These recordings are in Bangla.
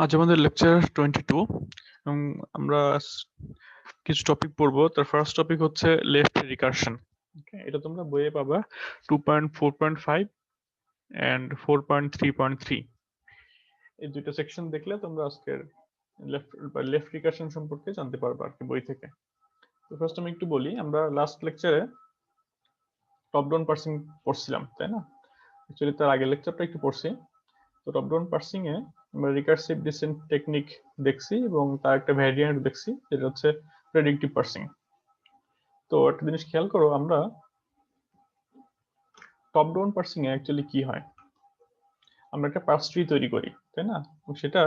আজ আমাদের লেকচার 22 এবং আমরা কিছু টপিক পড়বো। তার ফার্স্ট টপিক হচ্ছে লেফট রিকারশন। ওকে, এটা তোমরা বইয়ে পাবা 2.4.5 এন্ড 4.3.3। এই দুইটা সেকশন দেখলে তোমরা আজকের লেফট রিকারশন সম্পর্কে জানতে পারবে আর কি বই থেকে। তো ফার্স্ট আমি একটু বলি, আমরা লাস্ট লেকচারে টপ ডাউন পার্সিং পড়ছিলাম, তাই না? অ্যাকচুয়ালি তার আগের লেকচারটা একটু পড়ছি। তো টপ ডাউন পার্সিং এ আমরা রিকার্সিভ ডিসেন্ট টেকনিক দেখছি এবং তার একটা ভ্যারিয়েন্ট দেখছি, যেটা হচ্ছে প্রেডিক্টিভ পার্সিং। তো একটা জিনিস খেয়াল করো, আমরা টপ ডাউন পার্সিং এ অ্যাকচুয়ালি কি হয়, আমরা একটা পার্স ট্রি তৈরি করি, তাই না? এবং সেটা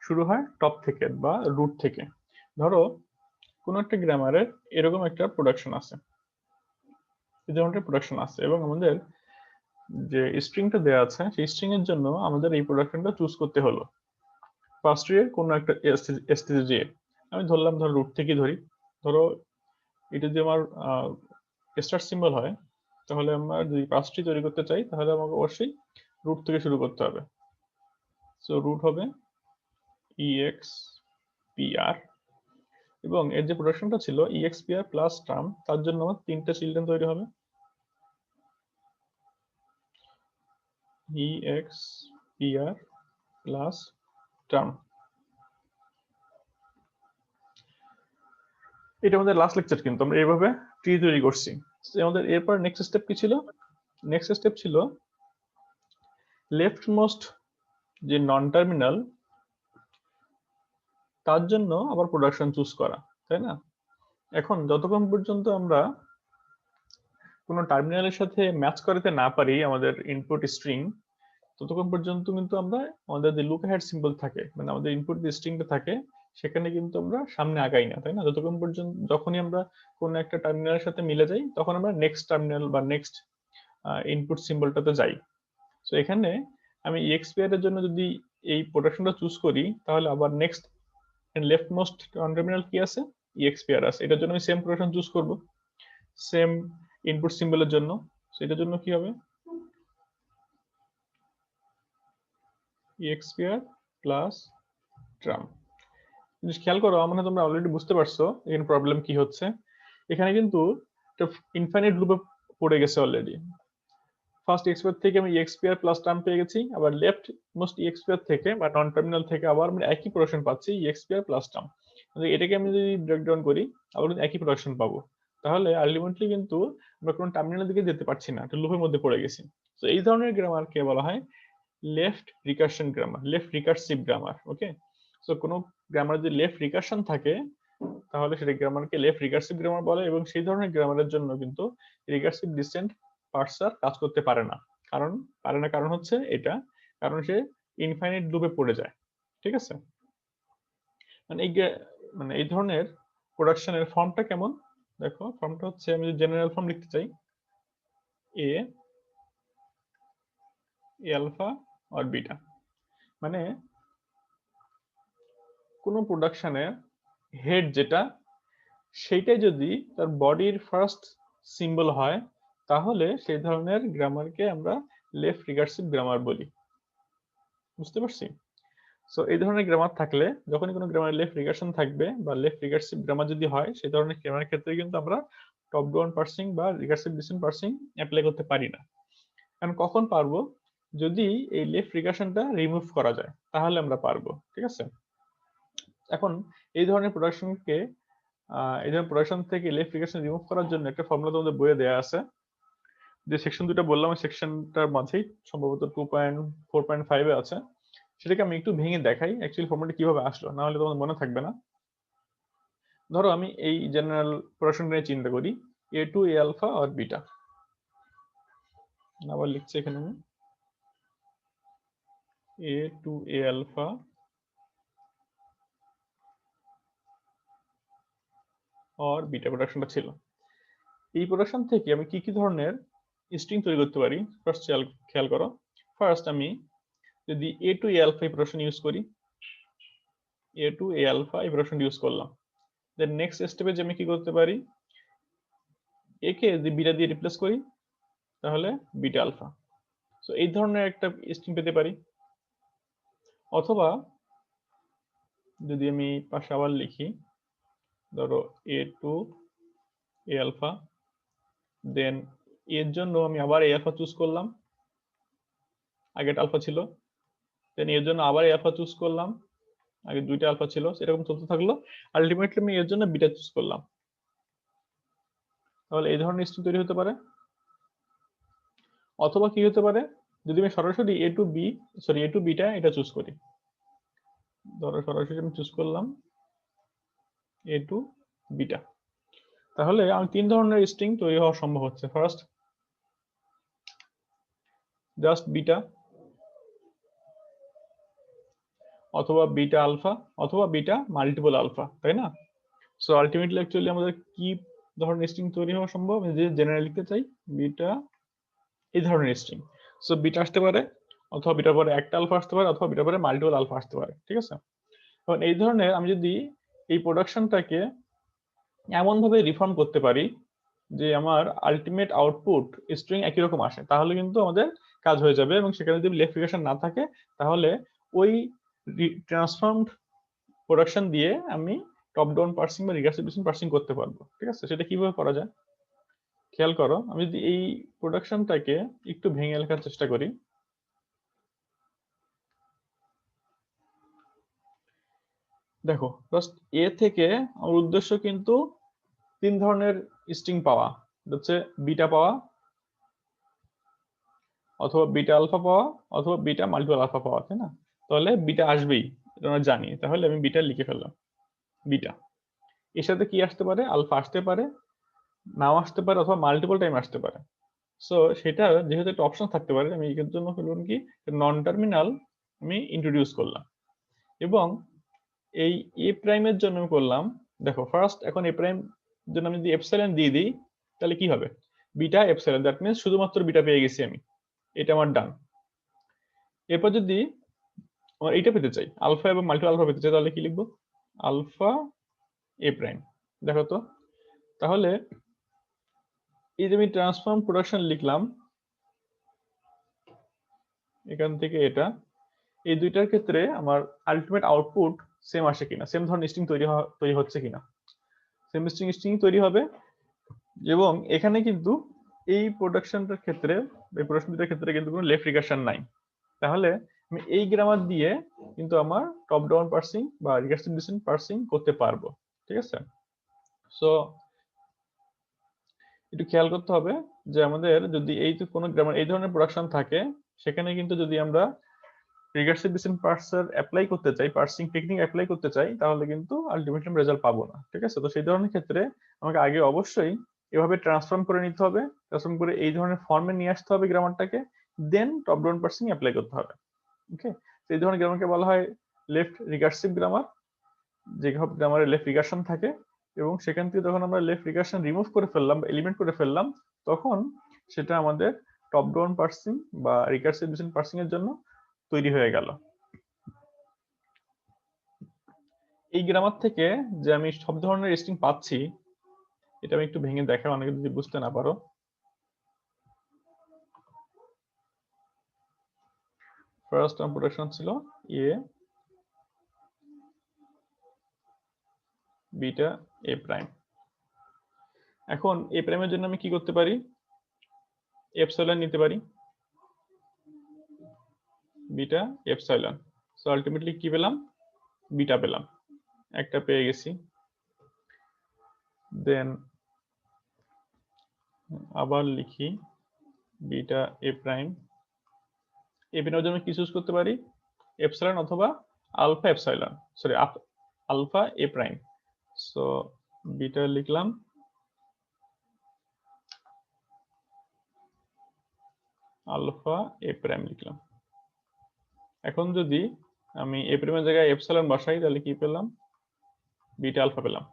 শুরু হয় টপ থেকে বা রুট থেকে। ধরো কোনো একটা গ্রামারের এরকম একটা প্রোডাকশন আছে, এই ধরনের প্রোডাকশন আছে এবং আমাদের যে স্ট্রিংটা দেওয়া আছে সেই স্ট্রিং এর জন্য আমাদের এই প্রোডাকশনটা চুজ করতে হলো ফার্স্ট এর কোনো একটা স্টেজে যেয়ে। আমি ধরলাম, ধরো রুট থেকে ধরি। ধরো এটা যদি আমার স্টার সিম্বল হয়, তাহলে আমরা যদি পাঁচটি তৈরি করতে চাই তাহলে আমাকে অবশ্যই রুট থেকে শুরু করতে হবে। সো রুট হবে ex pr, এবং এর যে প্রোডাকশনটা ছিল ex pr প্লাস টার্ম, তার জন্য আমার তিনটা চিলড্রেন তৈরি হবে, ex pr প্লাস টার্ম। এটা আমাদের লাস্ট লেকচার, কিন্তু আমরা এইভাবে ট্রি তৈরি করছি। আমাদের এরপর নেক্সট স্টেপ কি ছিল? নেক্সট স্টেপ ছিল লেফট মোস্ট যে নন টার্মিনাল, তার জন্য আবার প্রোডাকশন চুজ করা, তাই না? এখন যতক্ষণ পর্যন্ত আমরা কোনো টার্মিনালের সাথে ম্যাচ করাতে না পারি আমাদের ইনপুট স্ট্রিং, ততক্ষণ পর্যন্ত কিন্তু আমরা আমাদের যে লুক অ্যাহেড সিম্বল থাকে, মানে আমাদের ইনপুট যে স্ট্রিংটা থাকে, সেখানে কিন্তু আমরা সামনে আগাই না, তাই না? যতক্ষণ পর্যন্ত যখনই আমরা কোনো একটা টার্মিনালের সাথে মিলে যাই, তখন আমরা নেক্সট টার্মিনাল বা নেক্সট ইনপুট সিম্বলটাতে যাই। সো এখানে আমি এক্সপিআর এর জন্য যদি এই প্রোডাকশনটা চুজ করি, তাহলে আবার নেক্সট লেফট মোস্ট টার্মিনাল কি আছে, এক্সপিআর আছে। এটার জন্য আমি সেম প্রোডাকশন চুজ করব, সেম ইনপুট সিম্বলের জন্য। সেটার জন্য কি হবে, expr প্লাস ট্রাম। জিনিস খেয়াল করো, আমার মনে হয় তোমরা অলরেডি বুঝতে পারছো এখানে প্রবলেম কি হচ্ছে। এখানে কিন্তু একটা ইনফাইনাইট লুপে পড়ে গেছে অলরেডি। ফার্স্ট এক্সপিআর থেকে আমি এক্সপিআর প্লাস টার্ম পেয়ে গেছি, আবার লেফট মোস্ট এক্সপিআর থেকে বা নন টার্মিনাল থেকে আবার আমি একই প্রোডাকশন পাচ্ছি, এক্সপিআর প্লাস টার্ম। এটাকে আমি যদি ব্রেকডাউন করি, আবার কিন্তু একই প্রোডাকশন পাবো। তাহলে আলটিমেটলি কিন্তু আমরা কোনো টার্মিনালের দিকে যেতে পারছি না, একটা লুপের মধ্যে পড়ে গেছি। তো এই ধরনের গ্রামারকে বলা হয় left recursion grammar, left recursive grammar. Okay, so কোনো গ্রামার যদি লেফট রিকারশন থাকে, তাহলে সেটা গ্রামারকে লেফট রিকার্সিভ গ্রামার বলে। এবং সেই ধরনের গ্রামারের জন্য কিন্তু রিকার্সিভ ডিসেন্ট পার্সার কাজ করতে পারে না। কারণ হচ্ছে এটা, কারণ সে ইনফাইনাইট লুপে পড়ে যায়। ঠিক আছে? মানে মানে এই ধরনের প্রোডাকশনের ফর্মটা কেমন দেখো, ফর্মটা হচ্ছে, আমি যদি জেনারেল ফর্ম লিখতে চাই, এ আলফা আর বিটা, মানে কোনো প্রোডাকশনের হেড যেটা, সেইটাই যদি তার বডির ফার্স্ট সিম্বল হয়, তাহলে সেই ধরনের গ্রামারকে আমরা লেফট রিকার্সিভ গ্রামার বলি। বুঝতে পারছি? সো এই ধরনের গ্রামার থাকলে, যখনই কোনো গ্রামার লেফট রিকারশন থাকবে বা লেফট রিকার্সিভ গ্রামার যদি হয়, সেই ধরনের গ্রামারের ক্ষেত্রে কিন্তু আমরা টপ ডাউন পার্সিং বা রিকার্সিভ ডিসেন্ট পার্সিং অ্যাপ্লাই করতে পারি না। কারণ কখন পারবো, যদি এই লেফট রিকারশনটা রিমুভ করা যায়, তাহলে আমরা পারবো। ঠিক আছে? এখন এই ধরনের প্রোডাকশনকে এই ধরনের প্রোডাকশন থেকে লেফট রিকারশন রিমুভ করার জন্য একটা ফর্মুলা তোমাদের বইয়ে দেওয়া আছে। যে সেকশন দুটো বললাম, সেকশনটার মাঝেই সম্ভবত 2.4.5 এ আছে। সেটাকে আমি একটু ভেঙে দেখাই অ্যাকচুয়ালি ফর্মুলাটা কিভাবে আসলো, না হলে তোমাদের মনে থাকবে না। ধরো আমি এই জেনারেল প্রোডাকশন নিয়ে চিন্তা করি, এ টু এ আলফা আর বিটা। আবার লিখছি এখানে আমি এ টু এ আলফা আর বিটা প্রোডাকশনটা ছিল। এই প্রোডাকশন থেকে আমি কি কি ধরনের স্ট্রিং তৈরি করতে পারি ফার্স্ট খেয়াল করো। ফার্স্ট আমি যদি এ টু এ আলফা এই প্রোডাকশন ইউজ করি, এ টু এ আলফা এই প্রোডাকশন ইউজ করলাম, দেন নেক্সট স্টেপে যে আমি কি করতে পারি, এ কে যদি বিটা দিয়ে রিপ্লেস করি, তাহলে বিটা আলফা। সো এই ধরনের একটা স্ট্রিং পেতে পারি। অথবা যদি আমি পাশে আবার লিখি, ধরো এ টু এ আলফা, দেন এর জন্য আমি আবার এ আলফা চুজ করলাম, আগেটা আলফা ছিল, দেন এর জন্য আবার এ আলফা চুজ করলাম, আগে দুইটা আলফা ছিল, এরকম চলতে থাকলো। আলটিমেটলি আমি এর জন্য বিটা চুজ করলাম। তাহলে এই ধরনের স্ট্রিং তৈরি হতে পারে। অথবা কি হতে পারে, যদি আমি সরাসরি এ টু বি, সরি এ টু বিটা এটা চুজ করি, ধরো সরাসরি আমি চুজ করলাম এ টু বিটা, তাহলে আমি তিন ধরনের স্ট্রিং তৈরি হওয়া সম্ভব হচ্ছে। ফার্স্ট জাস্ট বিটা, অথবা বিটা আলফা, অথবা বিটা মাল্টিপল আলফা, তাই না? সো আলটিমেটলি অ্যাকচুয়ালি আমাদের কি ধরনের স্ট্রিং তৈরি হওয়া সম্ভব, যে জেনারেল লিখতে চাই বিটা এই ধরনের স্ট্রিং। সো বিটা আসতে পারে, অথবা বিটার পরে একটা আলফা আসতে পারে, অথবা বিটার পরে মাল্টিপল আলফা আসতে পারে, ঠিক আছে? এখন এই ধরনের আমি যদি এই প্রোডাকশনটাকে এমন ভাবে রিফর্ম করতে পারি যে আমার আলটিমেট আউটপুট স্ট্রিং একই রকম আসে, তাহলে কিন্তু আমাদের কাজ হয়ে যাবে। এবং সেখানে যদি লেফট রিকার্শন না থাকে, তাহলে ওই ট্রান্সফর্মড প্রোডাকশন দিয়ে আমি টপ ডাউন পার্সিং বা রিকার্সিভ পার্সিং করতে পারবো, ঠিক আছে? সেটা কিভাবে করা যায় খেয়াল করো। আমি যদি এই প্রোডাকশনটাকে একটু ভেঙে লেখার চেষ্টা করি, দেখো জাস্ট এ থেকে আমার উদ্দেশ্য কিন্তু তিন ধরনের স্ট্রিং পাওয়া, হচ্ছে বিটা পাওয়া, অথবা বিটা আলফা পাওয়া, অথবা বিটা মাল্টিপল আলফা পাওয়া, তাই না? তাহলে বিটা আসবেই, এটা আমরা জানি। তাহলে আমি বিটা লিখে ফেললাম, বিটা। এর সাথে কি আসতে পারে, আলফা আসতে পারে, নাও আসতে পারে, অথবা মাল্টিপল টাইম আসতে পারে। সো সেটা যেহেতু একটা অপশন থাকতে পারে, আমি এর জন্য করলাম কি, নন টার্মিনাল আমি ইন্ট্রোডিউস করলাম। এবং এই এ প্রাইমের জন্য আমি করলাম, দেখো ফার্স্ট এখন এ প্রাইম জন্য আমি যদি এপসাইলন দিয়ে দিই, তাহলে কি হবে, বিটা এপসাইলন, দ্যাট মিনস শুধুমাত্র বিটা পেয়ে গেছি আমি, এটা আমার ডান। এরপর যদি আমার এইটা পেতে চাই, আলফা এবং মাল্টিপল আলফা পেতে চাই, তাহলে কি লিখবো, আলফা এ প্রাইম। দেখো তো, তাহলে এই যে আমি ট্রান্সফর্ম প্রোডাকশন লিখলাম এখান থেকে এটা, এই দুইটার ক্ষেত্রে আমার আলটিমেট আউটপুট সেম আসে কিনা, সেম ধরনের স্ট্রিং তৈরি হচ্ছে কিনা, সেম স্ট্রিং তৈরি হবে। এবং এখানে কিন্তু এই প্রোডাকশনটার ক্ষেত্রে, এই প্রোডাকশন দুটার ক্ষেত্রে কিন্তু কোনো লেফট রিকার্শন নাই। তাহলে আমি এই গ্রামার দিয়ে কিন্তু আমার টপ ডাউন পার্সিং বা রিকার্সিভ ডিসেন্ট পার্সিং করতে পারবো, ঠিক আছে? সো একটু খেয়াল করতে হবে যে আমাদের যদি এই কোনো গ্রামার এই ধরনের প্রোডাকশন থাকে, সেখানে কিন্তু যদি আমরা রিকার্সিভ ডিসেন্ট পার্সার অ্যাপ্লাই করতে চাই, পার্সিং টেকনিক অ্যাপ্লাই করতে চাই, তাহলে কিন্তু আলটিমেটলি রেজাল্ট পাবো না, ঠিক আছে? তো সেই ধরনের ক্ষেত্রে আমাকে আগে অবশ্যই এভাবে ট্রান্সফর্ম করে নিতে হবে, ট্রান্সফর্ম করে এই ধরনের ফর্মে নিয়ে আসতে হবে গ্রামারটাকে, দেন টপ ডাউন পার্সিং অ্যাপ্লাই করতে হবে। ওকে, এই ধরনের গ্রামারকে বলা হয় লেফট রিকার্সিভ গ্রামার, যেসব গ্রামারে লেফট রিকার্শন থাকে। এবং সেখান থেকে যখন আমরা লেফট রিকার্শন রিমুভ করে ফেললাম, এলিমিনেট করে ফেললাম, তখন সেটা আমাদের টপ ডাউন পার্সিং বা রিকার্সিভ ডিসেন্ট পার্সিং এর জন্য তৈরি হয়ে গেল। এই গ্রামার থেকে যে আমি সব ধরনের স্ট্রিং পাচ্ছি, এটা আমি একটু ভেঙে দেখাই, অনেকে যদি বুঝতে না পারো। ফার্স্ট টার্ম প্রোডাকশন ছিল এ বিটা এ প্রাইম। এখন এ প্রাইমের জন্য আমি কি করতে পারি, এপসাইলন নিতে পারি, বিটা এপসাইলন। সো আলটিমেটলি কি পেলাম, বিটা পেলাম, একটা পেয়ে গেছি। দেন আবার লিখি বিটা এ প্রাইম, এ প্রাইমের জন্য কি চুজ করতে পারি, এপসাইলন অথবা আলফা এপসাইলন, সরি আলফা এ প্রাইম। সো বিটা লিখলাম, আলফা এ প্রাইম লিখলাম। এখন যদি আমি এ প্রাইমের জায়গায় এপসাইলন বসাই, তাহলে কি পেলাম, বিটা আলফা পেলাম।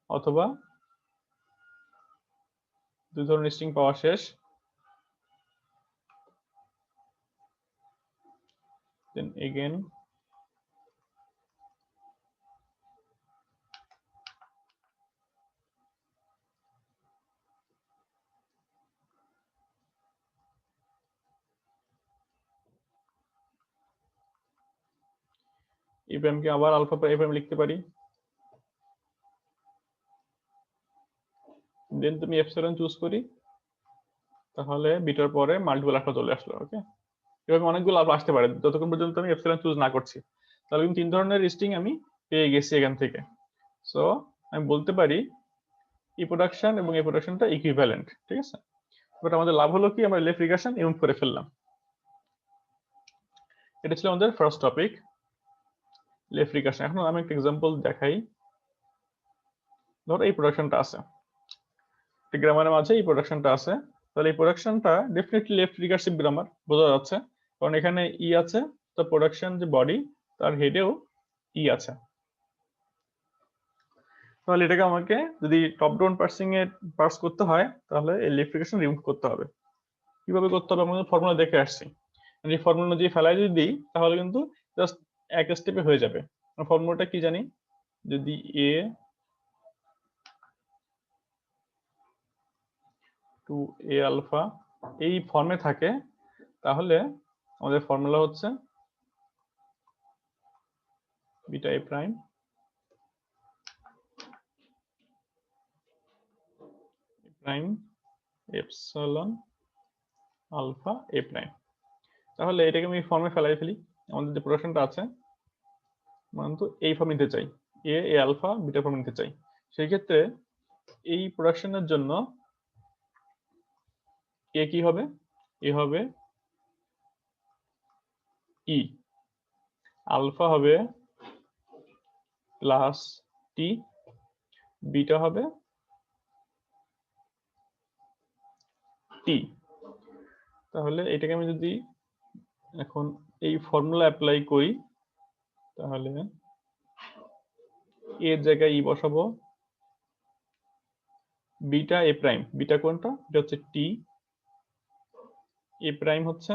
অথবা দুই ধরনের স্ট্রিং পাওয়া শেষ, দেন এগেন ই প্রাইমকে আবার আলফা এ প্রাইম লিখতে পারি, দেন তুমি এপসিলন চুজ করি, তাহলে বিটার পরে মাল্টিপল আলফা চলে আসলো। ওকে, এভাবে অনেকগুলো আলফা আসতে পারে যতক্ষণ পর্যন্ত আমি এপসিলন চুজ না করছি। তাহলে কিন্তু 3 ধরনের স্ট্রিং আমি পেয়ে গেছি এখান থেকে। সো আমি বলতে পারি ই প্রোডাকশন এবং এই প্রোডাকশনটা ইকুইভ্যালেন্ট। ঠিক আছে, বাট আমাদের লাভ হলো কি, আমরা লেফট রিকারশন রিমুভ করে ফেললাম। এটা ছিল আমাদের ফার্স্ট টপিক, লেফট রিকারশন। এখন আমি একটা এক্সাম্পল দেখাই। ধরো এই প্রোডাকশনটা আছে, গ্রামারের মাঝে এই প্রোডাকশনটা আছে, তাহলে এই প্রোডাকশনটা ডেফিনেটলি লেফট রিকার্সিভ গ্রামার, বোঝা যাচ্ছে, কারণ এখানে ই আছে, তো প্রোডাকশন যে বডি তার হেডেও ই আছে। তাহলে এটাকে আমাকে যদি টপ ডাউন পার্সিং এ পার্স করতে হয়, তাহলে এই লেফট রিকারশন রিমুভ করতে হবে। কিভাবে করতে হবে, আমাদের ফর্মুলা দেখে আসছি, এই ফর্মুলা যদি ফেলাই যদি দিই তাহলে কিন্তু জাস্ট এক স্টেপে হয়ে যাবে। ফর্মুলাটা কি জানি, যদি এ টু এ আলফা এই ফর্মে থাকে, তাহলে আমাদের ফর্মুলা হচ্ছে বিটা এ প্রাইম প্রাইম এপসিলন আলফা এ প্রাইম। তাহলে এটাকে আমি ফর্মে ফেলাই ফেলি। আমাদের যে প্রোডাকশনটা আছে, মানে তো এই ফর্ম নিতে চাই, এ আলফা বিটা ফর্ম নিতে চাই, সেই ক্ষেত্রে এই প্রোডাকশনের জন্য এ কি হবে, এ হবে ই, আলফা হবে প্লাস টি, বিটা হবে টি। তাহলে এটাকে আমি যদি এখন এই ফর্মুলা অ্যাপ্লাই করি, তাহলে এর জায়গায় ই বসাবো, বিটা এ প্রাইম, বিটা কোনটা, এটা হচ্ছে টি, এ প্রাইম হচ্ছে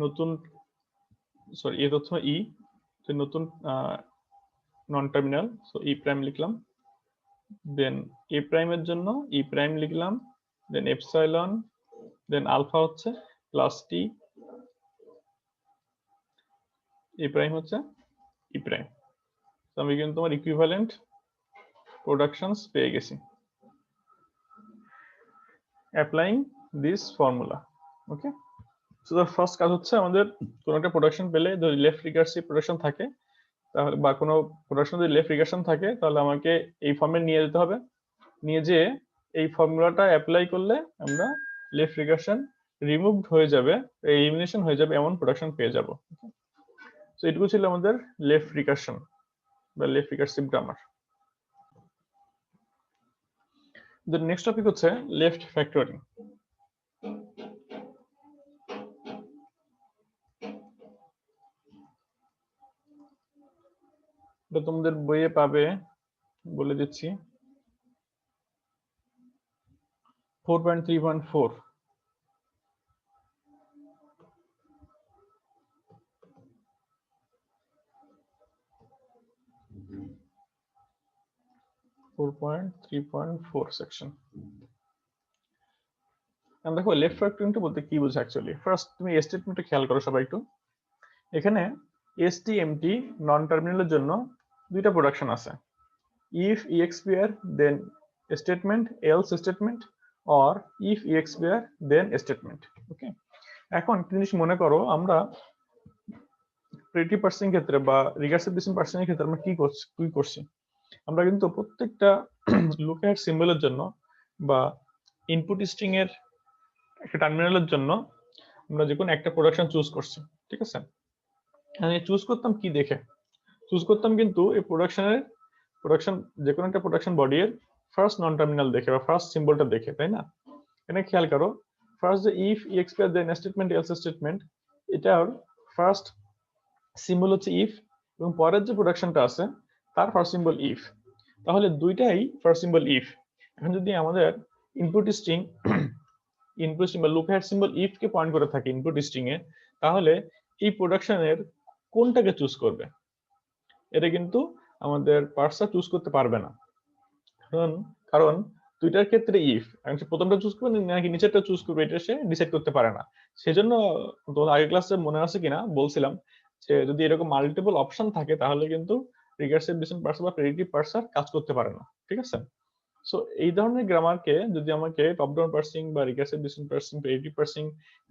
নতুন, সরি এ হচ্ছে ই, নতুন নন টার্মিনাল, সো ই প্রাইম লিখলাম, দেন এ প্রাইমের জন্য ই প্রাইম লিখলাম, দেন এপসাইলন, দেন আলফা হচ্ছে প্লাস টি, এ প্রাইম হচ্ছে ই প্রাইম। তো আমি কিন্তু তোমার ইকুইভ্যালেন্ট প্রোডাকশনস পেয়ে গেছি applying this formula. Okay, so the first কাজ হচ্ছে আমাদের কোনো একটা প্রোডাকশন পেলে যদি লেফট রিকার্সিভ প্রোডাকশন থাকে, তাহলে বা কোনো প্রোডাকশন যদি লেফট রিকারশন থাকে, তাহলে আমাকে এই ফর্মে নিয়ে যেতে হবে, নিয়ে যেয়ে এই ফর্মুলাটা অ্যাপ্লাই করলে আমরা লেফট রিকারশন রিমুভড হয়ে যাবে, এলিমিনেশন হয়ে যাবে, এমন প্রোডাকশন পেয়ে যাব। তো এটুকু ছিল আমাদের লেফট রিকারশন বা left recursive grammar. The next topic হচ্ছে লেফট ফ্যাক্টরিং। এটা তোমাদের বইয়ে পাবে, বলে দিচ্ছি, 4.3.4। 4.3.4 সেকশন। দেখো লেফট ফ্যাক্টরিংটা বলতে কি বোঝায় অ্যাকচুয়ালি। ফার্স্ট তুমি স্টেটমেন্টটা খেয়াল করো সবাই একটু। এখানে এসটিএমটি নন টার্মিনালের জন্য দুইটা প্রোডাকশন আছে, if expr then statement, else statement, or if expr then statement। ওকে, এখন একটা জিনিস মনে করো, আমরা প্রিটি পার্সিং ক্ষেত্রে বা রিকার্সিভ ডিসিশন পার্সিং এর ক্ষেত্রে আমরা কি করছি, আমরা কিন্তু প্রত্যেকটা লুকআপ সিম্বলের জন্য বা ইনপুট স্ট্রিং এর একটা টার্মিনালের জন্য আমরা যে কোনো একটা প্রোডাকশন চুজ করছি। ঠিক আছে, আমি চুজ করতাম কি দেখে, চুজ করতাম কিন্তু এই প্রোডাকশন যে কোনো একটা প্রোডাকশন বডি এর ফার্স্ট নন টার্মিনাল দেখে বা ফার্স্ট সিম্বলটা দেখে, তাই না? এখানে খেয়াল করো, ফার্স্ট যে if expr then statement else statement, এটার ফার্স্ট সিম্বল হচ্ছে ইফ, এবং পরের যে প্রোডাকশনটা আছে তার ফার্স্ট সিম্বল ইফ, তাহলে দুইটাই ফার্স্ট সিম্বল ইফ। এখন যদি আমাদের ইনপুট স্ট্রিং বা lookup symbol if K point করে থাকে ইনপুট স্ট্রিং এ, তাহলে এই প্রোডাকশনের কোনটাকে চুজ করবে, এটা কিন্তু আমাদের পার্সার চুজ করতে পারবে না, কারণ দুইটার ক্ষেত্রে ইফ, প্রথমটা চুজ করবে নাকি নিচেরটা চুজ করবে, এটা সে ডিসাইড করতে পারে না। সেজন্য তোমার আগের ক্লাসে মনে আছে কিনা বলছিলাম যে যদি এরকম মাল্টিপল অপশন থাকে তাহলে কিন্তু রিকার্সিভ ডিসেন্ট পার্সার বা প্রেডিক্টিভ পার্সার কাজ করতে পারে না, ঠিক আছে? সো এই ধরনের গ্রামারকে যদি আমাকে টপ ডাউন পার্সিং বা recursive descent parsing, predictive parsing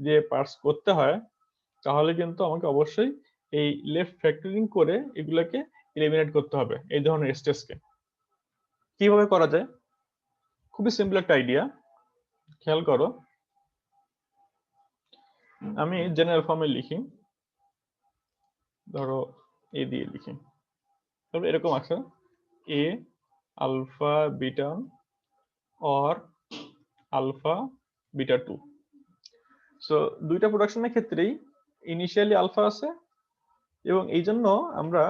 দিয়ে পার্স করতে হয়, তাহলে কিন্তু আমাকে অবশ্যই এই লেফট ফ্যাক্টরিং করে এগুলোকে এলিমিনেট করতে হবে, এই ধরনের স্টেজকে। কিভাবে করা যায়? খুবই সিম্পল একটা আইডিয়া, খেয়াল করো। আমি জেনারেল ফর্মে লিখি, ধরো এ দিয়ে লিখি, তবে এরকম আছে A alpha beta or alpha beta 2। So দুইটা প্রোডাকশনের ক্ষেত্রেই ইনিশিয়ালি আলফা আছে, এবং এই জন্য আমরা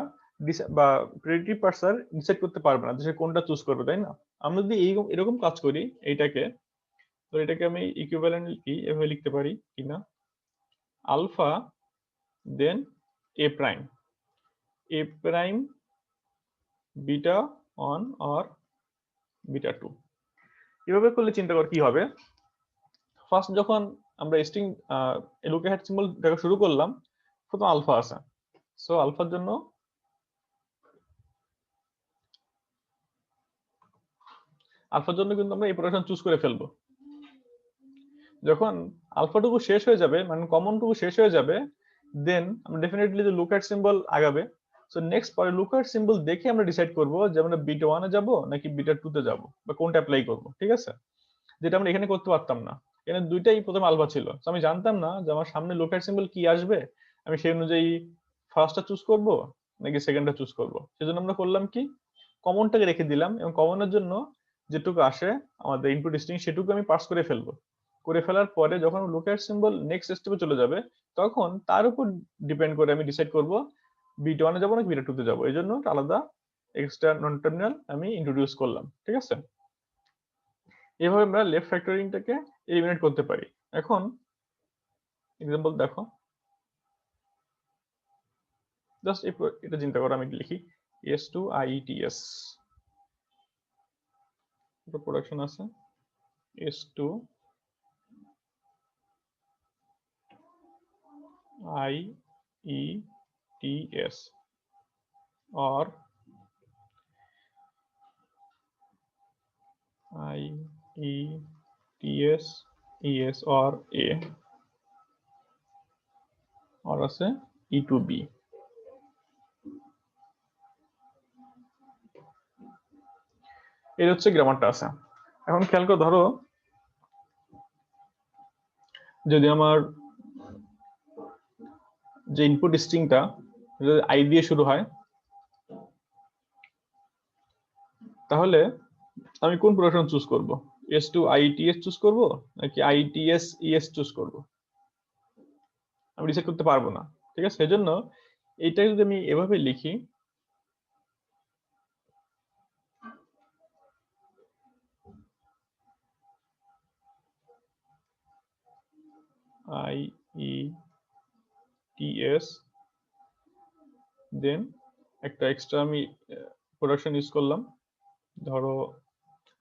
বা প্রেডিক্টিভ পার্সার ডিসাইড করতে পারবে না যে সে কোনটা চুজ করবে, তাই না? আমরা যদি এরকম কাজ করি এইটাকে, তো এটাকে আমি ইকুইভ্যালেন্ট কি এভাবে লিখতে পারি কিনা, alpha then A prime beta one or beta 2। এভাবে করলে চিন্তা কর কি হবে। ফার্স্ট যখন আমরা স্ট্রিং এলোকেট সিম্বল দেখা শুরু করলাম, প্রথম আলফা আছে, সো আলফার জন্য কিন্তু আমরা এই প্রোডাকশন চুজ করে ফেলবো। যখন আলফাটুকু শেষ হয়ে যাবে, মানে কমনটুকু শেষ হয়ে যাবে, দেন আমরা ডেফিনেটলি যে লুকআউট সিম্বল আগাবে। সো নেক্সট পরে লুকআউট সিম্বল দেখে আমরা ডিসাইড করব যে আমরা বিটা 1 এ যাব নাকি বিটা 2 তে যাব, বা কোনটা অ্যাপ্লাই করব, ঠিক আছে? যেটা আমরা এখানে করতে পারতাম না, এখানে দুইটাই প্রথম আলফা ছিল, তো আমি জানতাম না যে আমার সামনে লুকআউট সিম্বল কি আসবে, আমি সেই অনুযায়ী ফার্স্টটা চুজ করব নাকি সেকেন্ডটা চুজ করব। সেজন্য আমরা করলাম কি, কমনটাকে রেখে দিলাম, এবং কমনের জন্য যেটুকু আসে আমাদের ইনপুট স্ট্রিং সেটুকু আমি পাস করে ফেলবো। করে ফেলার পরে যখন লুকআউট সিম্বল নেক্সট স্টেপে চলে যাবে, তখন তার উপর ডিপেন্ড করে আমি ডিসাইড করব বিটা 1 এ যাবো নাকি বিটা 2 তে যাবো। এই জন্য আলাদা এক্সট্রা নন টার্মিনাল আমি ইন্ট্রোডিউস করলাম, ঠিক আছে? এভাবে আমরা লেফট ফ্যাক্টরিংটাকে এলিমিনেট করতে পারি। এখন এক্সাম্পল দেখো, জাস্ট এটা চিন্তা করো, আমি লিখি S2IETS, এটা প্রোডাকশন আছে S2IETS or IETS ES or A or আছে E to B। এই হচ্ছে গ্রামারটা আছে। এখন খেয়াল করে ধরো, যদি আমার যে ইনপুট স্ট্রিংটা যদি আই দিয়ে শুরু হয়, তাহলে আমি কোন প্রোডাকশন চুজ করব? S2IETS চুজ করব নাকি IETS ES চুজ করব? আমি ডিসাইড করতে পারবো না, ঠিক আছে? সেজন্য এইটা যদি আমি এভাবে লিখি, IETS দেন একটা এক্সট্রা আমি প্রোডাকশন ইউজ করলাম, ধরো,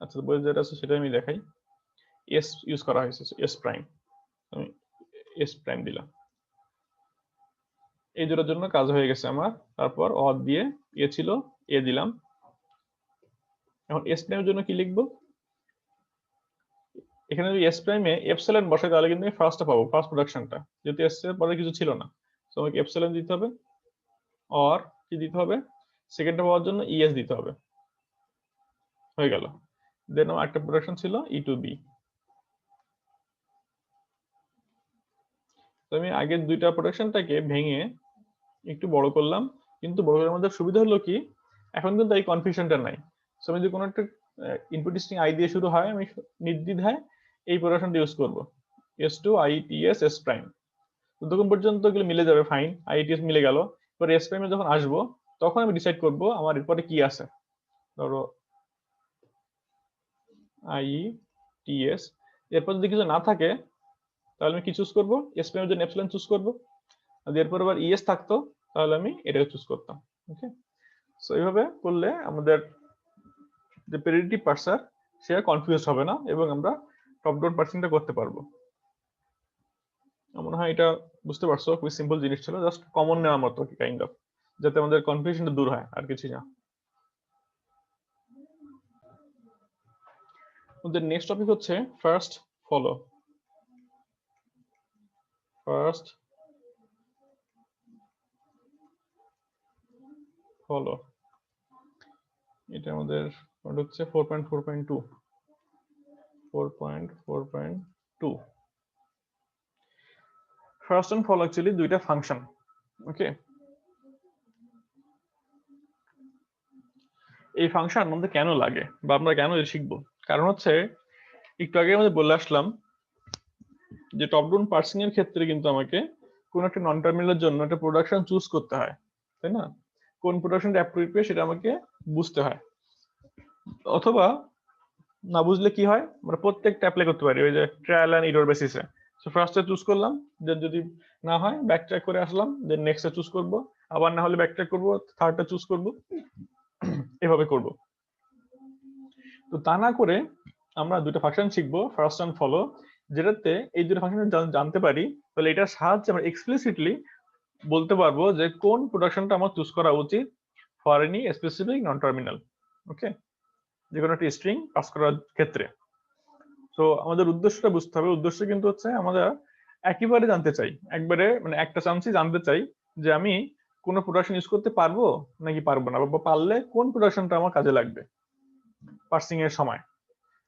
আচ্ছা বই যেটা আছে সেটা আমি দেখাই, এস ইউজ করা হয়েছে, এস প্রাইম, আমি এস প্রাইম দিলাম। এই দুটোর জন্য কাজ হয়ে গেছে আমার। তারপর অ দিয়ে এ ছিল, এ দিলাম। এখন এস প্রাইমের জন্য কি লিখবো? এখানে যদি এস প্রাইমে এপসিলন বসাই তাহলে কিন্তু আমি ফার্স্টটা পাবো, ফার্স্ট প্রোডাকশনটা, যেহেতু এস এর পরে কিছু ছিল না, তো আমাকে এপসিলন দিতে হবে, অর কি দিতে হবে, সেকেন্ডটা পাওয়ার জন্য ইএস দিতে হবে, হয়ে গেল। দেন আমার একটা প্রোডাকশন ছিল ই টু বি। তো আমি আগের দুইটা প্রোডাকশনটাকে ভেঙে একটু বড় করলাম, কিন্তু বড় করার মধ্যে সুবিধা হলো কি, এখন কিন্তু এই কনফিউশনটা নাই। সো আমি যদি কোনো একটা ইনপুট স্ট্রিং আই দিয়ে শুরু হয়, আমি নির্দ্বিধায় এই প্রোডাকশনটা ইউজ করবো, S2IETS S প্রাইম। ততক্ষণ পর্যন্ত এগুলো মিলে যাবে, ফাইন, IETS মিলে গেল। এবার এস প্রাইমে যখন আসবো, তখন আমি ডিসাইড করব আমার এরপরে কি আছে। ধরো IETS, এরপর যদি কিছু না থাকে তাহলে আমি কি চুজ করবো, এস প্রাইমের জন্য এপসিলন চুজ করবো। আর এরপর আবার ইএস থাকতো তাহলে আমি এটাকে চুজ করতাম। ওকে, সো এইভাবে করলে আমাদের যে প্রেডিক্টিভ পার্সার সে কনফিউজ হবে না, এবং আমরা টপ ডাউন পার্সিংটা করতে পারবো। আমার মনে হয় এটা বুঝতে পারছো, খুবই সিম্পল জিনিস ছিল, জাস্ট কমন নেওয়ার মতো কাইন্ড অফ, যাতে আমাদের কনফিউশনটা দূর হয়, আর কিছুই না। আমাদের নেক্সট টপিক হচ্ছে ফার্স্ট ফলো। ফার্স্ট ফলো, এটা আমাদের হচ্ছে 4.4.2। 4.4.2 ফার্স্ট এন্ড ফলো অ্যাকচুয়ালি দুইটা ফাংশন। ওকে, এই ফাংশন আমাদের কেন লাগে বা আমরা কেন এটা শিখবো, কারণ হচ্ছে একটু আগে আমাদের বলে আসলাম যে টপ ডাউন পার্সিং এর ক্ষেত্রে কিন্তু আমাকে কোন একটা নন টার্মিনালের জন্য একটা প্রোডাকশন চুজ করতে হয়, তাই না? কোন প্রোডাকশনটা অ্যাপ্রোপ্রিয়েট সেটা আমাকে বুঝতে হয়, অথবা না বুঝলে কি হয়, আমরা প্রত্যেকটা অ্যাপ্লাই করতে পারি ওই যে ট্রায়াল এন্ড এরর বেসিসে। সো ফার্স্টে চুজ করলাম, দেন যদি না হয় ব্যাক ট্র্যাক করে আসলাম, দেন নেক্সটে চুজ করব, আবার না হলে ব্যাক ট্র্যাক করব, থার্ডটা চুজ করব, এভাবে করব। তো তা না করে আমরা দুটো ফাংশন শিখবো, ফার্স্ট এন্ড ফলো, যেটাতে এই দুটো ফাংশন জানতে পারি, তাহলে এটার সাহায্যে আমরা এক্সপ্লিসিটলি বলতে পারবো যে কোন প্রোডাকশনটা আমার চুজ করা উচিত for any specific non terminal. Okay, যে কোনো একটা স্ট্রিং পাস করার ক্ষেত্রে। তো আমাদের উদ্দেশ্যটা বুঝতে হবে, উদ্দেশ্য কিন্তু হচ্ছে আমরা একেবারে জানতে চাই, একবারে মানে একটা চান্সই জানতে চাই যে আমি কোন প্রোডাকশন ইউজ করতে পারবো নাকি পারবো না, বা পারলে কোন প্রোডাকশনটা আমার কাজে লাগবে পার্সিং এর সময়।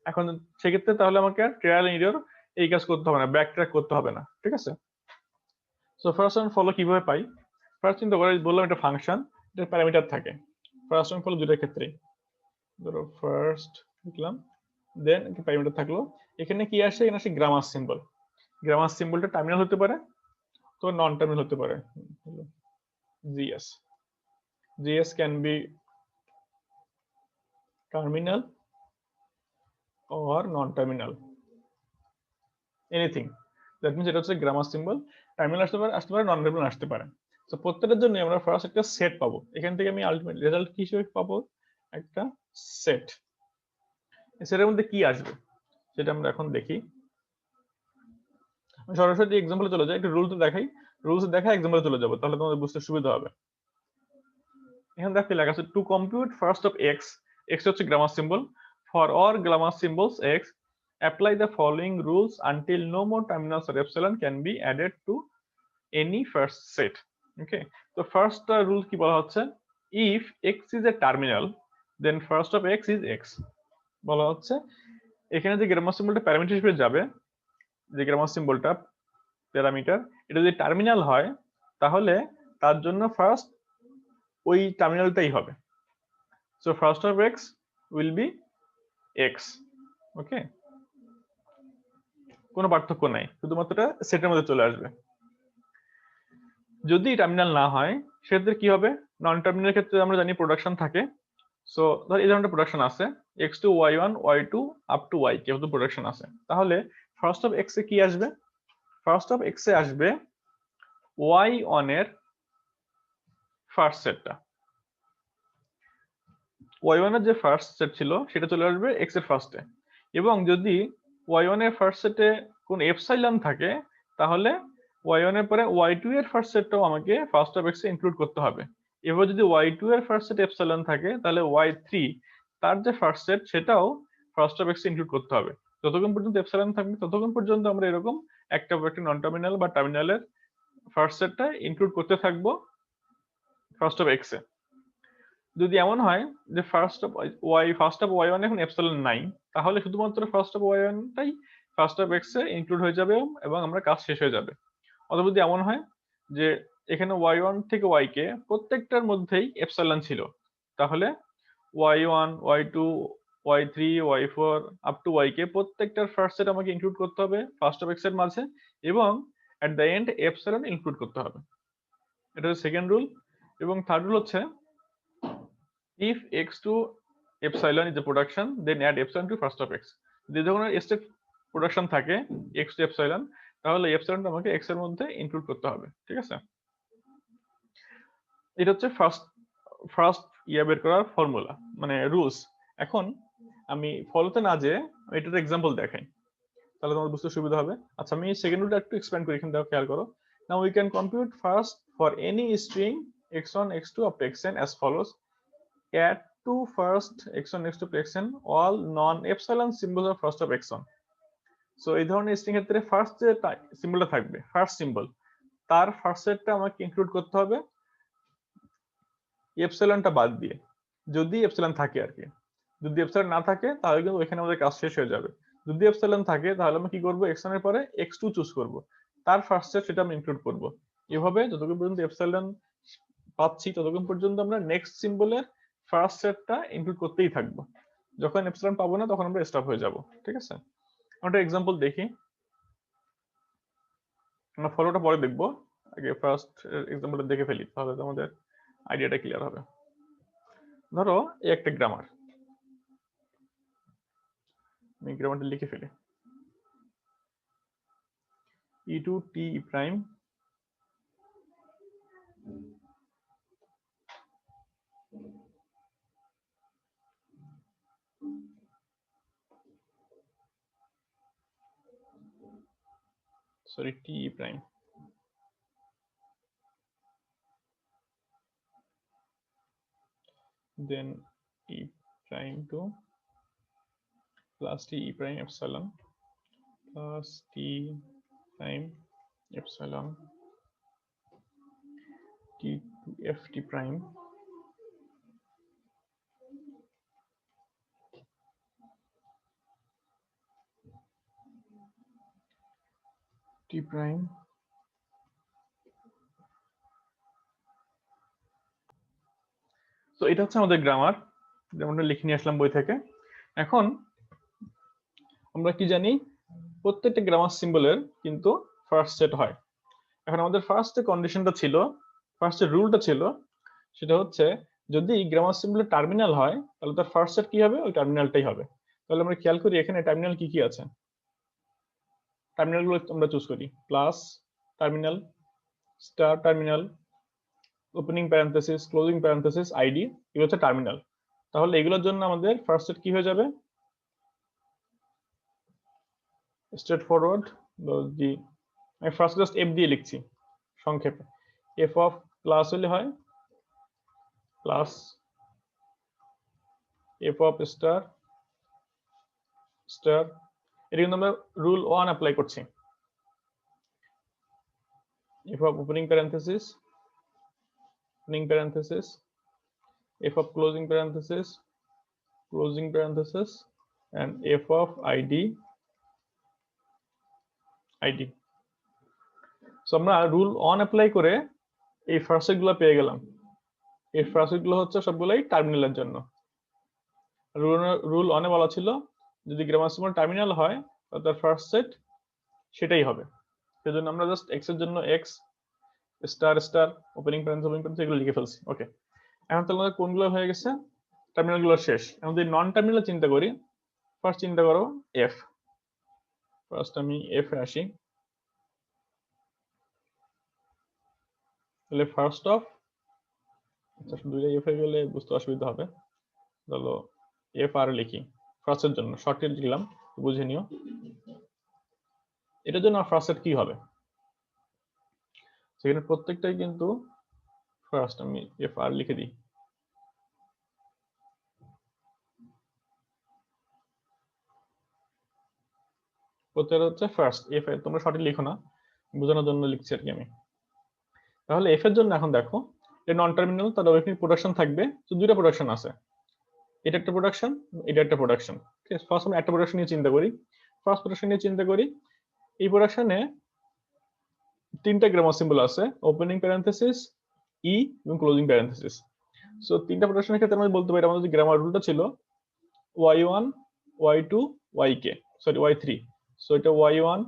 এখন সেক্ষেত্রে তাহলে আমাকে ট্রায়াল এন্ড এরর এই কাজ করতে হবে না, ব্যাক ট্র্যাক করতে হবে না, ঠিক আছে? সো ফার্স্ট এন্ড ফলো কিভাবে পাই? ফার্স্ট চিন্তা করে বললাম একটা ফাংশন, এটার প্যারামিটার থাকে ফার্স্ট এন্ড ফলো দুইটার ক্ষেত্রেই। ধরো ফার্স্ট লিখলাম, দেন একটা প্যারামিটার থাকলো, এখানে কি আসে, এখানে আসে গ্রামার সিম্বল। গ্রামার সিম্বলটা টার্মিনাল হতে পারে, তো নন টার্মিনাল হতে পারে। GS, GS can be terminal or non terminal, anything. That means এটা হচ্ছে গ্রামার সিম্বল, টার্মিনাল আসতে পারে নন টার্মিনাল আসতে পারে। তো প্রত্যেকটার জন্য আমরা ফার্স্ট একটা সেট পাবো, এখান থেকে আমি আলটিমেট রেজাল্ট কি হিসেবে পাবো, একটা সেট। সেটের মধ্যে কি আসবে সেটা আমরা এখন দেখি। আমি সরাসরি এক্সাম্পলে চলে যাই, একটু রুলস দেখাই, রুলস দেখা এক্সাম্পলে চলে যাবো, তাহলে তোমাদের বুঝতে সুবিধা হবে। এখানে দেখতে লেখা আছে to compute first of X, X হচ্ছে grammar symbol, for all grammar symbols X apply the following rules until no more terminals or epsilon can be added to any first set. Okay, তো ফার্স্ট রুল কি বলা হচ্ছে, if x is a terminal then first of x is x। বলা হচ্ছে এখানে যে গ্রামার সিম্বলটা প্যারামিটার হিসেবে যাবে, যে গ্রামার সিম্বলটা প্যারামিটার, এটা যদি টার্মিনাল হয় তাহলে তার জন্য ফার্স্ট ওই টার্মিনালটাই হবে। So first of X will be X. Okay, কোনো পার্থক্য নাই, শুধুমাত্র এটা সেটের মধ্যে চলে আসবে। যদি টার্মিনাল না হয় সেক্ষেত্রে কি হবে, নন টার্মিনাল ক্ষেত্রে আমরা জানি প্রোডাকশন থাকে। সো ধর এই ধরনের প্রোডাকশন আছে x2 y1 y2 up to y কেউ তো প্রোডাকশন আছে, তাহলে ফার্স্ট অফ x এ কি আসবে, ফার্স্ট অফ x এ আসবে y1 এর ফার্স্ট সেটটা, y1 এর যে ফার্স্ট সেট ছিল সেটা চলে আসবে x এর ফার্স্টে, এবং যদি y1 এর ফার্স্ট সেটে কোন এপসাইলন থাকে তাহলে y1 এর পরে y2 এর ফার্স্ট সেটটাও আমাকে ফার্স্ট অফ x এ ইনক্লুড করতে হবে। এবার যদি y2 এর ফার্স্ট সেট এপসাইলন থাকে তাহলে y3 তার যে ফার্স্ট সেট সেটাও ফার্স্ট অফ x এ ইনক্লুড করতে হবে। যতক্ষণ পর্যন্ত এপসাইলন থাকবে ততক্ষণ পর্যন্ত আমরা এরকম একটা নন টার্মিনাল বা টার্মিনালের ফার্স্ট সেটটা ইনক্লুড করতে থাকবো ফার্স্ট অফ x এ। যদি এমন হয় যে ফার্স্ট অফ y1 এখন এপসাইলন নাই, তাহলে শুধুমাত্র ফার্স্ট অফ y1 টাই ফার্স্ট অফ x এ ইনক্লুড হয়ে যাবে এবং আমরা কাজ শেষ হয়ে যাবে। অথবা যদি এমন হয় যে এখানে y1 থেকে y কে প্রত্যেকটার মধ্যেই এপসাইলন ছিল, তাহলে y1 y2 y3 y4 up to y কে প্রত্যেকটার ফার্স্ট সেট আমাকে ইনক্লুড করতে হবে ফার্স্ট অফ x এর মাঝে, এবং at the end epsilon include করতে হবে। এটা হচ্ছে সেকেন্ড রুল। এবং থার্ড রুল হচ্ছে if x to epsilon is a production then add epsilon to first of x। যদি যখন স্টেট প্রোডাকশন থাকে x to epsilon তাহলে এপসাইলনটা আমাকে x এর মধ্যে ইনক্লুড করতে হবে, ঠিক আছে? এটা হচ্ছে ফার্স্ট বের করার ফর্মুলা, মানে রুলস। এখন আমি ফলোতে না যে এটার এক্সাম্পল দেখাই। তাহলে তোমাদের বুঝতে সুবিধা হবে। আচ্ছা আমি সেকেন্ড রুলটা একটু এক্সপ্যান্ড করি, এখানে দেখো খেয়াল করো। Now we can compute first for any string x1 x2 up to xn as follows: add to first x1 x2 up to xn all non epsilon symbols of first of x1. So এই ধরনের স্ট্রিং এর ক্ষেত্রে ফার্স্ট যে সিম্বলটা থাকবে, ফার্স্ট সিম্বল, তার ফার্স্ট সেটটা আমাকে ইনক্লুড করতে হবে এপসিলনটা বাদ দিয়ে, যদি এপসিলন থাকে আর কি। যদি এপসিলন না থাকে তাহলে কিন্তু ওইখানে আমাদের কাজ শেষ হয়ে যাবে। যদি এপসিলন থাকে তাহলে আমি কি করব, x1 এর পরে x2 চুজ করব, তার ফার্স্ট সেট সেটা আমি ইনক্লুড করব। এভাবে যতক্ষণ পর্যন্ত এপসিলন পাচ্ছি ততক্ষণ পর্যন্ত আমরা নেক্সট সিম্বলের ফার্স্ট সেটটা ইনক্লুড করতেই থাকবো। যখন এপসিলন পাবো না তখন আমরা স্টপ হয়ে যাব। ঠিক আছে, আমরা এক্সাম্পল দেখি, আমরা ফলোটা পরে দেখবো, আগে ফার্স্ট এক্সাম্পলটা দেখে ফেলি তাহলে আমাদের আইডিয়াটা ক্লিয়ার হবে। ধরো এই একটা গ্রামার, আমি গ্রামারটা লিখে ফেলি। e to t prime sorry t prime then e prime to plus t e prime epsilon plus t prime epsilon t to f t prime t prime তো এটা হচ্ছে আমাদের গ্রামার, যেমনটা লিখে নিয়ে আসলাম বই থেকে। এখন আমরা কি জানি, প্রত্যেকটা গ্রামার সিম্বলের কিন্তু ফার্স্ট সেট হয়। এখন আমাদের ফার্স্ট যে কন্ডিশনটা ছিল, ফার্স্ট যে রুলটা ছিল, সেটা হচ্ছে যদি গ্রামার সিম্বলের টার্মিনাল হয় তাহলে তার ফার্স্ট সেট কি হবে, ওই টার্মিনালটাই হবে। তাহলে আমরা খেয়াল করি এখানে টার্মিনাল কি কি আছে, টার্মিনাল গুলো আমরা চুজ করি, plus terminal, star terminal, opening parenthesis, closing parenthesis, ID, এগুলো হচ্ছে টার্মিনাল। তাহলে এগুলোর জন্য আমাদের ফার্স্ট সেট কি হয়ে যাবে, স্ট্রেট ফরওয়ার্ড জি, আমি ফার্স্ট জাস্ট এফ দিয়ে লিখছি সংক্ষেপে, এফ অফ প্লাস হলে হয় plus F of star star, এটা কিন্তু আমরা রুল 1 অ্যাপ্লাই করছি, f of opening parenthesis f of closing parenthesis and f of id so আমরা রুল 1 অ্যাপ্লাই করে এই ফার্স্ট সেট গুলো পেয়ে গেলাম। এই ফার্স্ট সেট গুলো হচ্ছে সবগুলাই টার্মিনালের জন্য। রুল 1 এ বলা ছিল যদি গ্রামার সিম্বল টার্মিনাল হয় তাহলে তার ফার্স্ট সেট সেটাই হবে। সেজন্য আমরা জাস্ট x এর জন্য x star star opening parenthesis এগুলো লিখে ফেলছি। ওকে, এখন তাহলে আমাদের কোনগুলো হয়ে গেছে, টার্মিনাল গুলো শেষ। এখন যদি নন টার্মিনাল চিন্তা করি, ফার্স্ট চিন্তা করো এফ, ফার্স্ট আমি এফ এ আসি, তাহলে ফার্স্ট অফ, আচ্ছা দুইটা এফ এ গেলে বুঝতে অসুবিধা হবে, ধরো এফ আর লিখি ফার্স্টের জন্য, শর্টে লিখলাম বুঝে নিও। এটার জন্য ফার্স্ট সেট কি হবে, সেখানে প্রত্যেকটাই কিন্তু ফার্স্ট, আমি এফ আর লিখে দিই। প্রত্যেকটা হচ্ছে ফার্স্ট এফ এ, তোমরা শর্টে লিখো না, বোঝানোর জন্য লিখছি আর কি আমি। তাহলে এফ এর জন্য এখন দেখো এটা নন টার্মিনাল, তার ওয়েটিং প্রোডাকশন থাকবে, তো দুইটা প্রোডাকশন আছে, এটা একটা প্রোডাকশন, এটা একটা প্রোডাকশন। ঠিক আছে, ফার্স্ট আমরা একটা প্রোডাকশন নিয়ে চিন্তা করি, ফার্স্ট প্রোডাকশন নিয়ে চিন্তা করি। এই প্রোডাকশনে তিনটা গ্রামার সিম্বল আছে, ওপেনিং প্যারেনথেসিস, ই এবং ক্লোজিং প্যারেনথেসিস। সো তিনটা প্রোডাকশনের ক্ষেত্রে আমরা বলতে পারি আমাদের যে গ্রামার রুলটা ছিল y1 y2 yk sorry y3, so এটা y1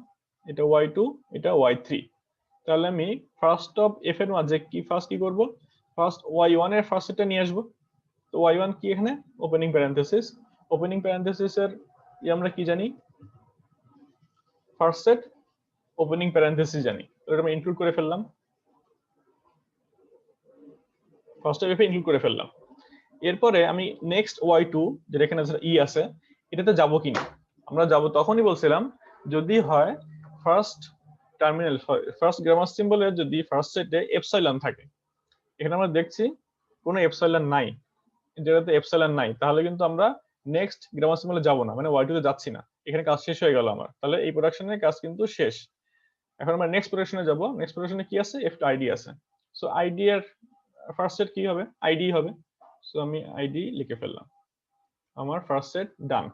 এটা y2 এটা y3। তাহলে আমি ফার্স্ট অফ এফ এর মাঝে কি ফার্স্ট কি করব, ফার্স্ট y1 এর ফার্স্ট সেটটা নিয়ে আসবো। তো y1 কি এখানে ওপেনিং প্যারেনথেসিস, ওপেনিং প্যারেনথেসিস এর আমরা কি জানি, ফার্স্ট সেট ওপেনিং প্যারেনথেসিস জানি, তো এটা আমি ইনক্লুড করে ফেললাম, ফার্স্ট এফ এ ইনক্লুড করে ফেললাম। এরপরে আমি নেক্সট y2 যেটা এখানে ই আছে এটাতে যাব কিনা, আমরা যাব তখনই বলছিলাম যদি হয় ফার্স্ট টার্মিনাল ফার্স্ট গ্রামার সিম্বলের যদি ফার্স্ট সেটে এপসাইলন থাকে, এখানে আমরা দেখছি কোনো এপসাইলন নাই, যেটাতে এপসাইলন নাই, তাহলে কিন্তু আমরা নেক্সট গ্রামার সিম্বলে যাব না, মানে y2 তে যাচ্ছি না, এখানে কাজ শেষ হয়ে গেল আমার, তাহলে এই প্রোডাকশনের কাজ কিন্তু শেষ। এখন আমরা নেক্সট প্রোডাকশনে যাব। নেক্সট প্রোডাকশনে কি আছে? f আইডি আছে। সো আইডি এর ফার্স্ট সেট কি হবে? আইডি হবে। সো আমি আইডি লিখে ফেললাম, আমার ফার্স্ট সেট ডান।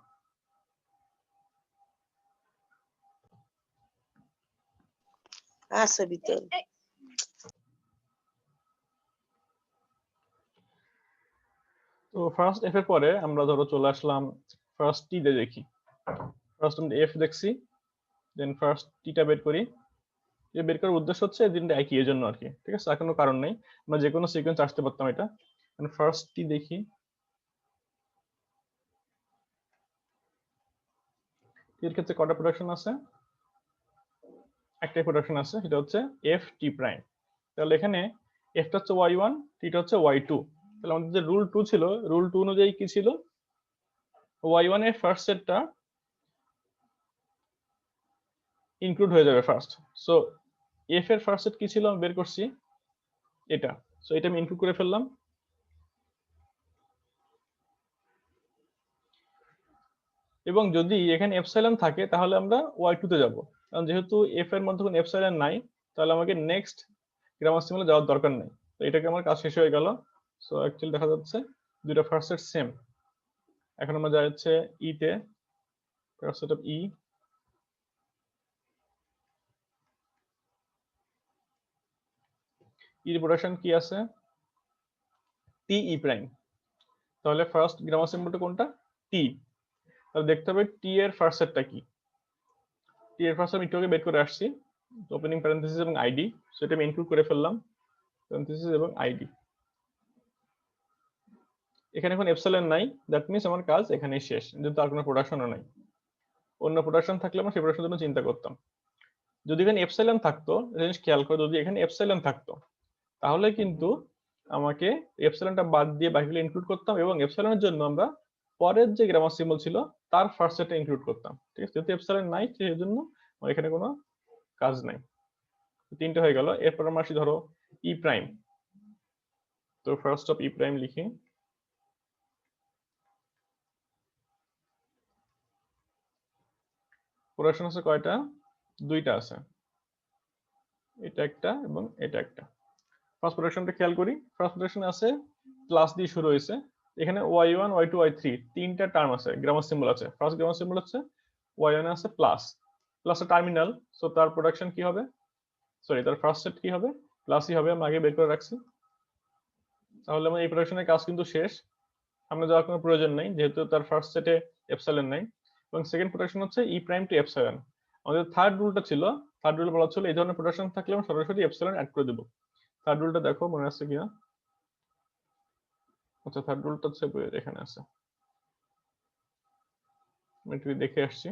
আচ্ছা ভিতর তো ফার্স্ট এফ এর পরে আমরা ধরো চলে আসলাম ফার্স্ট টি তে দেখি। ফার্স্ট আমরা এফ দেখছি, দেন ফার্স্ট টিটা বের করি। এই বের করার উদ্দেশ্য হচ্ছে এই দিনটা একই, এর জন্য আর কি, ঠিক আছে, আর কোনো কারণ নেই, আমরা যে কোনো সিকোয়েন্স আসতে পারতাম এটা। ফার্স্ট টি দেখি, এর ক্ষেত্রে কটা প্রোডাকশন আছে? একটাই প্রোডাকশন আছে, সেটা হচ্ছে এফ টি প্রাইম। তাহলে এখানে এফটা হচ্ছে y1, টিটা হচ্ছে y2। তাহলে আমাদের যে রুল 2 ছিল, রুল 2 অনুযায়ী কি ছিল? y1 এর ফার্স্ট সেটটা ইনক্লুড হয়ে যাবে ফার্স্ট। সো এফ এর ফার্স্ট সেট কি ছিল আমি বের করছি, এটা। সো এটা আমি ইনক্লুড করে ফেললাম। এবং যদি এখানে এপসাইলন থাকে তাহলে আমরা y2 তে যাব, কারণ যেহেতু এফ এর মধ্যে কোনো এপসাইলন নাই, তাহলে আমাকে নেক্সট গ্রামার সিম্বলে যাওয়ার দরকার নেই। তো এটাকে আমার কাজ শেষ হয়ে গেল। সো অ্যাকচুয়ালি দেখা যাচ্ছে দুইটা ফার্স্ট সেট সেম। এখন আমরা যাই হচ্ছে ই তে, first set of E. E production কি আছে? টি ই প্রাইম। তাহলে ফার্স্ট গ্রামার সিম্বলটা কোনটা? টি। তাহলে দেখতে হবে টি এর ফার্স্ট সেটটা কি। টি এর ফার্স্ট আমি একটু আগে বের করে আসছি, ওপেনিং প্যারেনথেসিস এবং আইডি, সেটা আমি ইনক্লুড করে ফেললাম, প্যারেনথেসিস এবং আইডি। এখানে এখন এপসাইলন নাই, দ্যাট মিন্স আমার কাজ এখানেই শেষ, যেহেতু আর কোনো প্রোডাকশনও নাই। অন্য প্রোডাকশন থাকলে আমরা সেই প্রোডাকশনের জন্য চিন্তা করতাম। যদি এখানে এপসাইলন থাকতো, জিনিস খেয়াল করে, যদি এখানে এপসাইলন থাকতো তাহলে কিন্তু আমাকে এপসাইলনটা বাদ দিয়ে বাকিগুলো ইনক্লুড করতাম, এবং এপসাইলনের জন্য আমরা পরের যে গ্রামার সিম্বল ছিল তার ফার্স্ট সেটটা ইনক্লুড করতাম, ঠিক আছে। যেহেতু এপসাইলন নাই সেই জন্য আমার এখানে কোনো কাজ নাই। তিনটে হয়ে গেল। এরপর আমরা আসি ধরো ই প্রাইম। তো ফার্স্ট অফ ই প্রাইম লিখি। প্রোডাকশন আছে কয়টা? দুইটা আছে, এটা একটা এবং এটা একটা। ফার্স্ট প্রোডাকশনটা খেয়াল করি, ফার্স্ট প্রোডাকশন আছে প্লাস দিয়ে শুরু হয়েছে। এখানে y1 y2 y3 তিনটা টার্ম আছে, গ্রামার সিম্বল আছে। ফার্স্ট গ্রামার সিম্বল হচ্ছে y1 এ আছে প্লাস, প্লাস টার্মিনাল, সো তার প্রোডাকশন কি হবে? সরি, তার ফার্স্ট সেট কি হবে? প্লাসই হবে, আমি আগে বের করে রাখছি। তাহলে আমার এই প্রোডাকশনের কাজ কিন্তু শেষ, আমরা যাওয়ার কোনো প্রয়োজন নেই, যেহেতু তার ফার্স্ট সেটে এপসাইলন নাই। এবং সেকেন্ড প্রোডাকশন হচ্ছে ই প্রাইম টু এপসাইলন। আমাদের থার্ড রুলটা ছিল, থার্ড রুল বলা ছিল এই ধরনের প্রোডাকশন থাকলে আমরা সরাসরি এপসাইলন অ্যাড করে দেব। থার্ড রুলটা দেখো মনে আছে কিনা? আচ্ছা, থার্ড রুলটা হচ্ছে এখানে আছে, আমি একটু দেখে আসছি।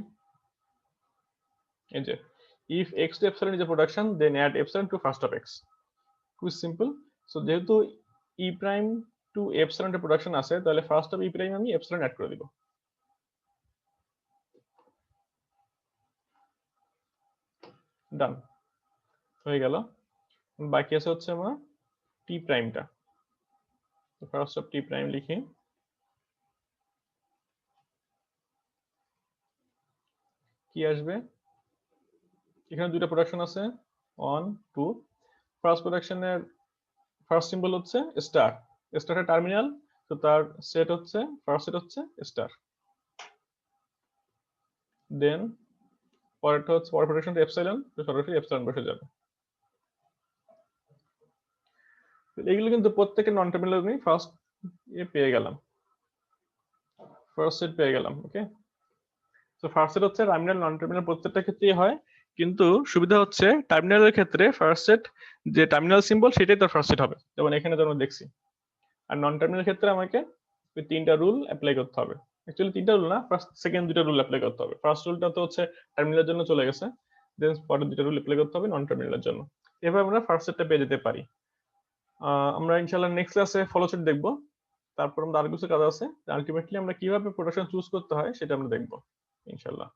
এই যে if x to epsilon is a production then add epsilon to first of x, খুব সিম্পল। সো যেহেতু ই প্রাইম টু এপসাইলন এর প্রোডাকশন আছে, তাহলে ফার্স্ট অফ ই প্রাইম আমি এপসাইলন অ্যাড করে দিব। ডান হয়ে গেল। বাকি আছে হচ্ছে আমার টি প্রাইমটা। ফার্স্ট অফ টি প্রাইম লিখি। কি আসবে? এখানে দুইটা প্রোডাকশন আছে, 1 2। ফার্স্ট প্রোডাকশনের ফার্স্ট সিম্বল হচ্ছে স্টার, স্টারের টার্মিনাল, তো তার সেট হচ্ছে ফার্স্ট সেট হচ্ছে স্টার। দেন পরেরটা হচ্ছে পরের প্রোডাকশনটা এপসাইলন, তো সরাসরি এপসাইলন বসে যাবে। এগুলো কিন্তু প্রত্যেকের নন টার্মিনাল আমি ফার্স্ট পেয়ে গেলাম, ফার্স্ট সেট পেয়ে গেলাম। ওকে, তো ফার্স্ট সেট হচ্ছে টার্মিনাল নন টার্মিনাল প্রত্যেকটা ক্ষেত্রেই হয়, কিন্তু সুবিধা হচ্ছে টার্মিনালের ক্ষেত্রে ফার্স্ট সেট যে টার্মিনাল সিম্বল সেটাই তার ফার্স্ট সেট হবে, যেমন এখানে যেমন দেখছি। আর নন টার্মিনাল ক্ষেত্রে আমাকে ওই তিনটা রুল অ্যাপ্লাই করতে হবে। অ্যাকচুয়ালি তিনটা রুল না, ফার্স্ট সেকেন্ড দুটো রুল অ্যাপ্লাই করতে হবে। ফার্স্ট রুলটা তো হচ্ছে টার্মিনালের জন্য চলে গেছে, দেন পরের দুটো রুল অ্যাপ্লাই করতে হবে নন টার্মিনালের জন্য। এভাবে আমরা ফার্স্ট সেটটা পেয়ে যেতে পারি। আমরা ইনশাআল্লাহ নেক্সট ক্লাসে ফলো সেট দেখবো, তারপর আমরা আরো কিছু কাজ আছে, আলটিমেটলি আমরা কিভাবে প্রোডাকশন চুজ করতে হয় সেটা আমরা দেখবো ইনশাআল্লাহ।